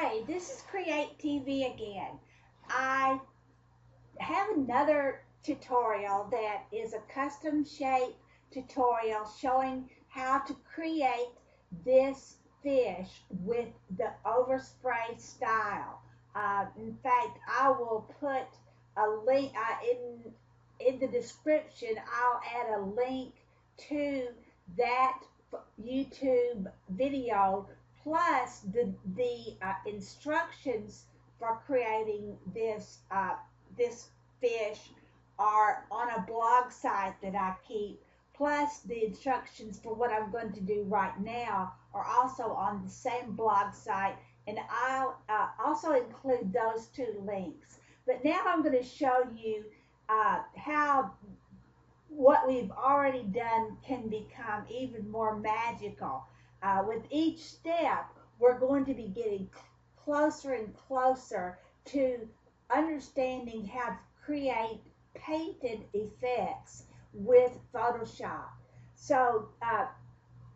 Hey, this is Create TV again. I have another tutorial that is a custom shape tutorial showing how to create this fish with the overspray style. In fact, I will put a link in the description. I'll add a link to that YouTube video plus the instructions for creating this fish are on a blog site that I keep, plus the instructions for what I'm going to do right now are also on the same blog site, and I'll also include those two links. But now I'm going to show you how what we've already done can become even more magical. With each step, we're going to be getting closer and closer to understanding how to create painted effects with Photoshop. So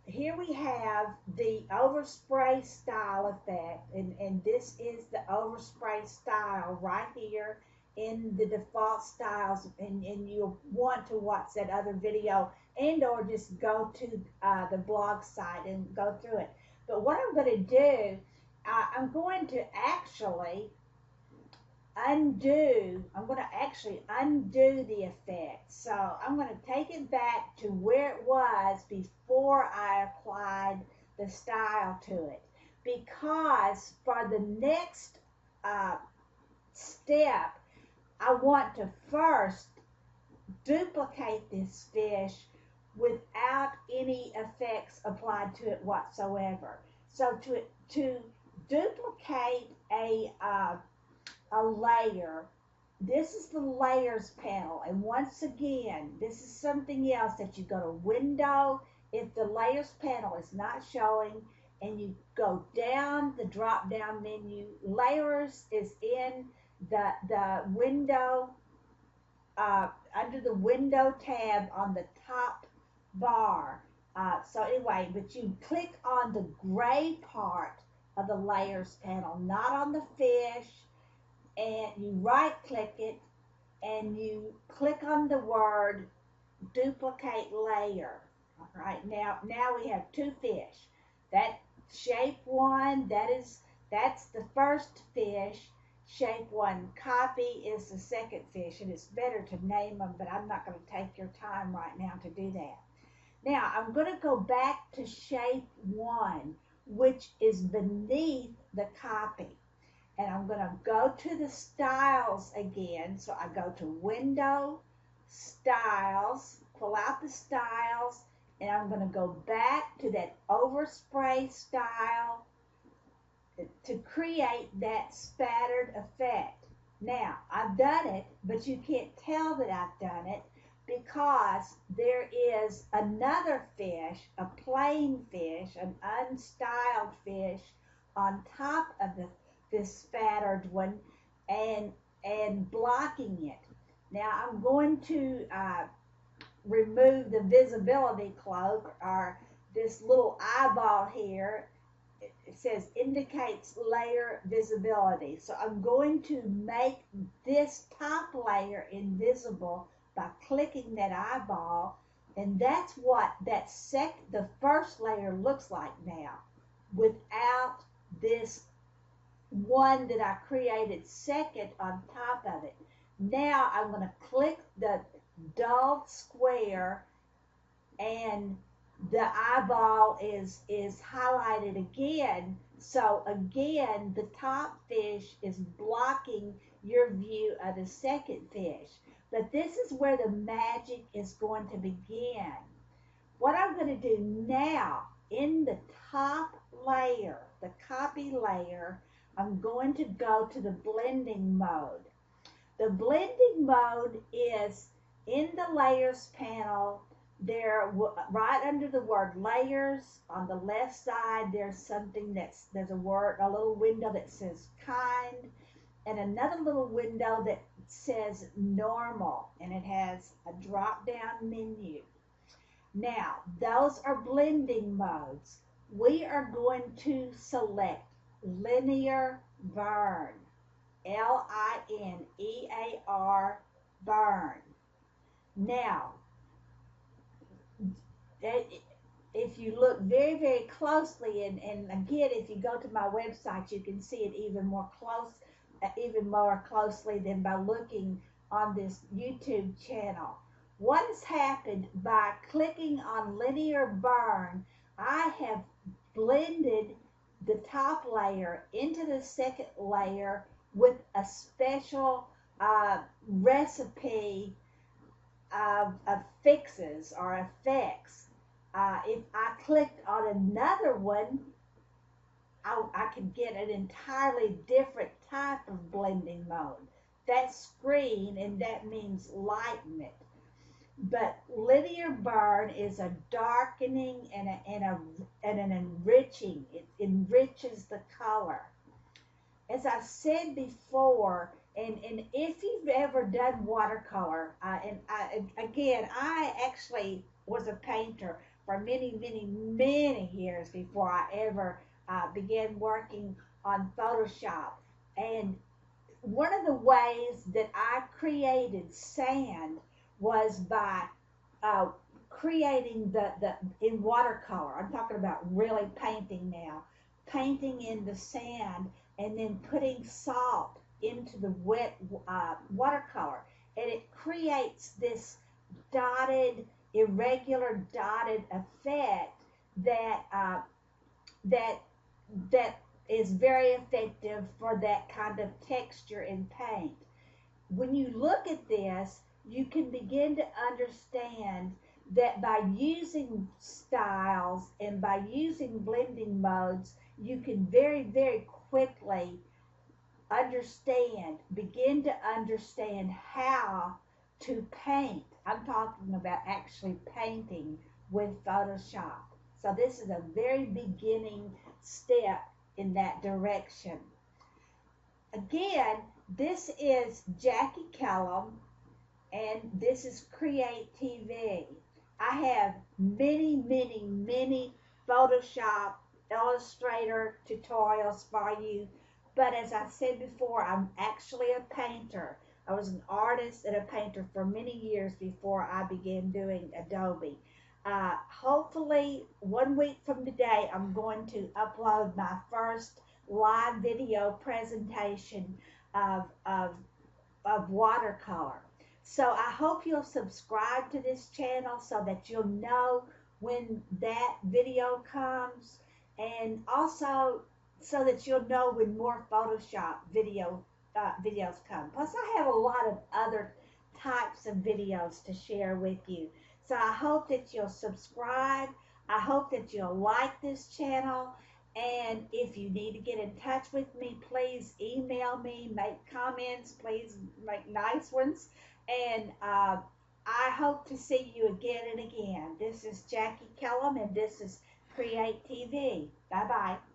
here we have the overspray style effect, and this is the overspray style right here in the default styles, and you'll want to watch that other video and or just go to the blog site and go through it. But what I'm going to do, I'm going to actually I'm going to actually undo the effect. So I'm going to take it back to where it was before I applied the style to it. Because for the next step, I want to first duplicate this fish without any effects applied to it whatsoever. So to duplicate a layer, this is the layers panel, and once again this is something else that you go to window if the layers panel is not showing, and you go down the drop down menu. Layers is in the window under the window tab on the top bar. So anyway, but you click on the gray part of the layers panel, not on the fish, and you right click it and you click on the word duplicate layer. All right, now we have two fish. That shape one, that's the first fish. Shape one copy is the second fish, and it's better to name them, but I'm not going to take your time right now to do that. Now I'm going to go back to shape one, which is beneath the copy. And I'm going to go to the styles again. So I go to window, styles, pull out the styles, and I'm going to go back to that overspray style to create that spattered effect. Now, I've done it, but you can't tell that I've done it because there is another fish, a plain fish, an unstyled fish on top of this spattered one and blocking it. Now I'm going to remove the visibility cloak, or this little eyeball here. It says indicates layer visibility. So I'm going to make this top layer invisible by clicking that eyeball, and that's what the first layer looks like now without this one that I created second on top of it. Now I'm going to click the dull square, and the eyeball is highlighted again. So again, the top fish is blocking your view of the second fish. But this is where the magic is going to begin. What I'm going to do now, in the top layer, the copy layer, I'm going to go to the blending mode. The blending mode is in the layers panel. There, right under the word layers, on the left side, there's a little window that says kind, and another little window that says normal, and it has a drop down menu. Now, those are blending modes. We are going to select Linear Burn. Linear Burn. Now, if you look very, very closely, and again, if you go to my website, you can see it even more closely than by looking on this YouTube channel. What has happened by clicking on Linear Burn, I have blended the top layer into the second layer with a special recipe of fixes or effects. If I clicked on another one, I could get an entirely different type of blending mode. That's green, and that means lighten it. But linear burn is a darkening and an enriching. It enriches the color. As I said before, and if you've ever done watercolor, again, I actually was a painter for many, many, many years before I ever began working on Photoshop. And one of the ways that I created sand was by uh, creating the in watercolor. I'm talking about really painting now, painting in the sand and then putting salt into the wet watercolor, and it creates this dotted, irregular dotted effect that that is very effective for that kind of texture in paint. When you look at this, you can begin to understand that by using styles and by using blending modes, you can very, very quickly begin to understand how to paint. I'm talking about actually painting with Photoshop. So this is a very beginning step in that direction. Again, this is Jackie Kellum, and this is Create TV. I have many, many, many Photoshop Illustrator tutorials for you, but as I said before, I'm actually a painter. I was an artist and a painter for many years before I began doing Adobe. Hopefully, 1 week from today, I'm going to upload my first live video presentation of watercolor. So I hope you'll subscribe to this channel so that you'll know when that video comes, and also so that you'll know when more Photoshop videos come. Plus, I have a lot of other types of videos to share with you. So I hope that you'll subscribe. I hope that you'll like this channel. And if you need to get in touch with me, please email me, make comments, please make nice ones. And I hope to see you again and again. This is Jackie Kellum, and this is Create TV. Bye-bye.